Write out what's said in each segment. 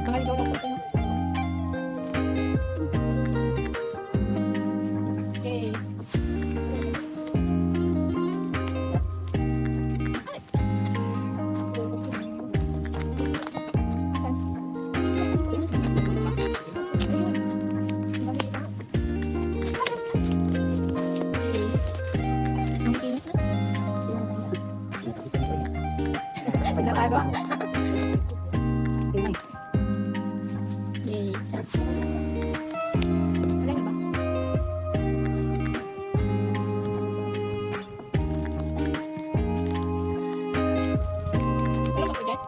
Mga ligaw ng puto. Okay. Ang kinis na. Pagkatago. Yay. Wala na ba? Meron ka po dyan?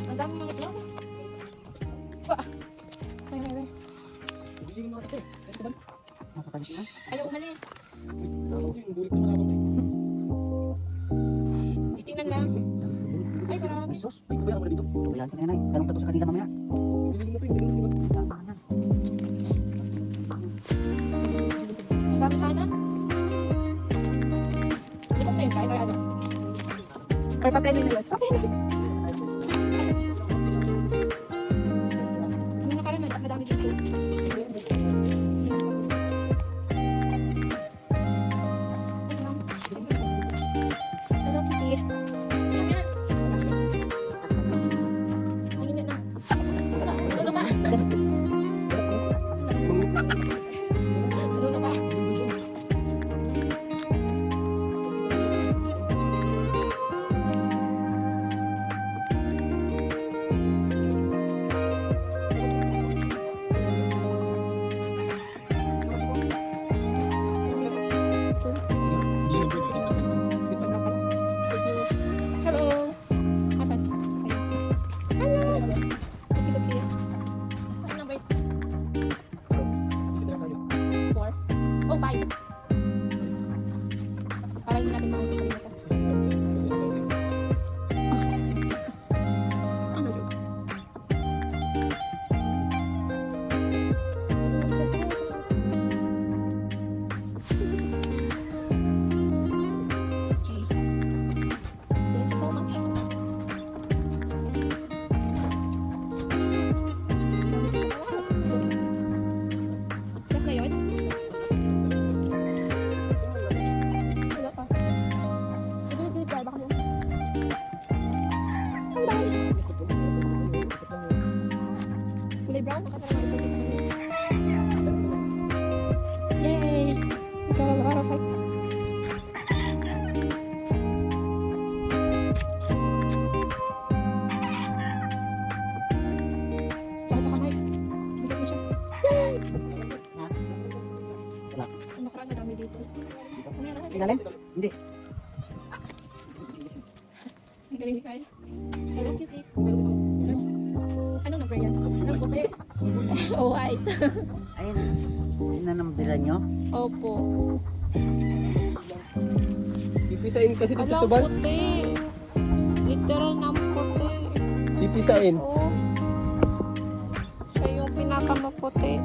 Ang dami mga itlog. Wah. Ay. Ayaw umalis. Titingnan lang. Ay, marami. Sus, may kuya ka muna dito. Kuya ka na yan ay. Tanong ka to sa kanila mamaya. Marami sana. Ito na yun, kahit or ano. Or papel na yun. Papel na yun. Yung nakaraan, madami dito. Hello, Kitty. Tingnan nga. Tingnan na. Wala, nanuno ka. Nanuno ka. brown. Nakasarap na ito. Yay! Ito lang araw fight. Sakit sa kamay. Bigat na siya. Ha? Wala. Ang nakaraan madami dito. Meron. Sinalim? Hindi. Ang galing ni Kyle. Hello, cutie. Meron. Anong number yan? Ang puti. Oh, white. Ayun. Nanambiran nyo? Opo. Pipisain kasi dito Alam, to ba? puti. Literal na puti. Pipisain. Oo. Siya yung pinakamaputi.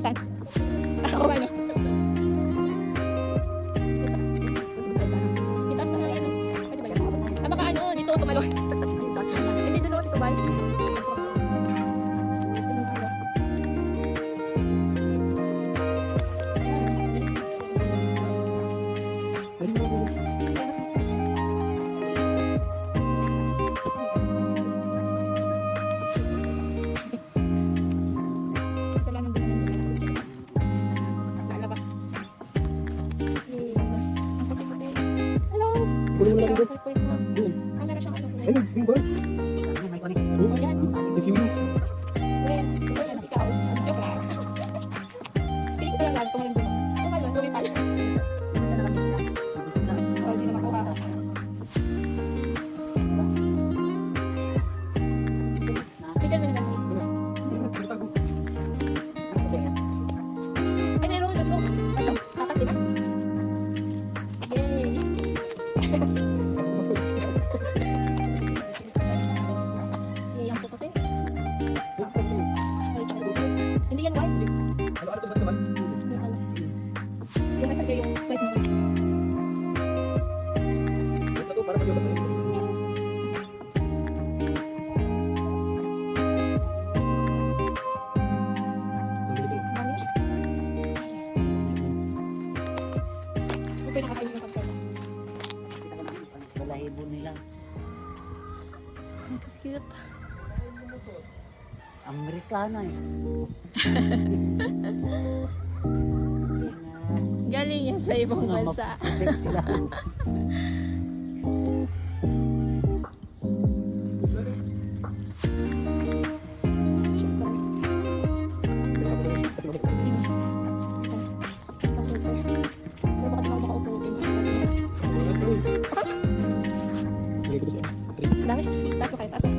Asan? Ako ba niya? Itaas pa na yan. Pwede ba yan? Ah, baka ano, dito tumalo. Hindi doon, dito ba? Sila nang dinala. Lalabas. Yay. Ang puti-puti. Hello! Kunin mo na rin doon. Kulit mo. Doon. Ah, meron siyang ano. Ayun, yung ba? Sabi may connect. O yan. If you Wait, wait, ikaw. Joke lang. Piling ko lang lang kung hindi mo. Kung ano, gawin pala. O, hindi na makuha. Bigyan mo na lang. Ay, meron. Ito. Ito. Apat, di ba? Yay. Yay, ang puputi. Hindi yan white. Ano to ba naman? Yung ano. Yung isa yung white na white. Ito to, para maglabas na ito. Dami. Ito yung nakakain ng pagkakas. Balahibo nila. Ang cute. Amerikana eh. Galing yan sa ibang bansa. Maputik sila. Dami. Taas mo kayo. Taas mo.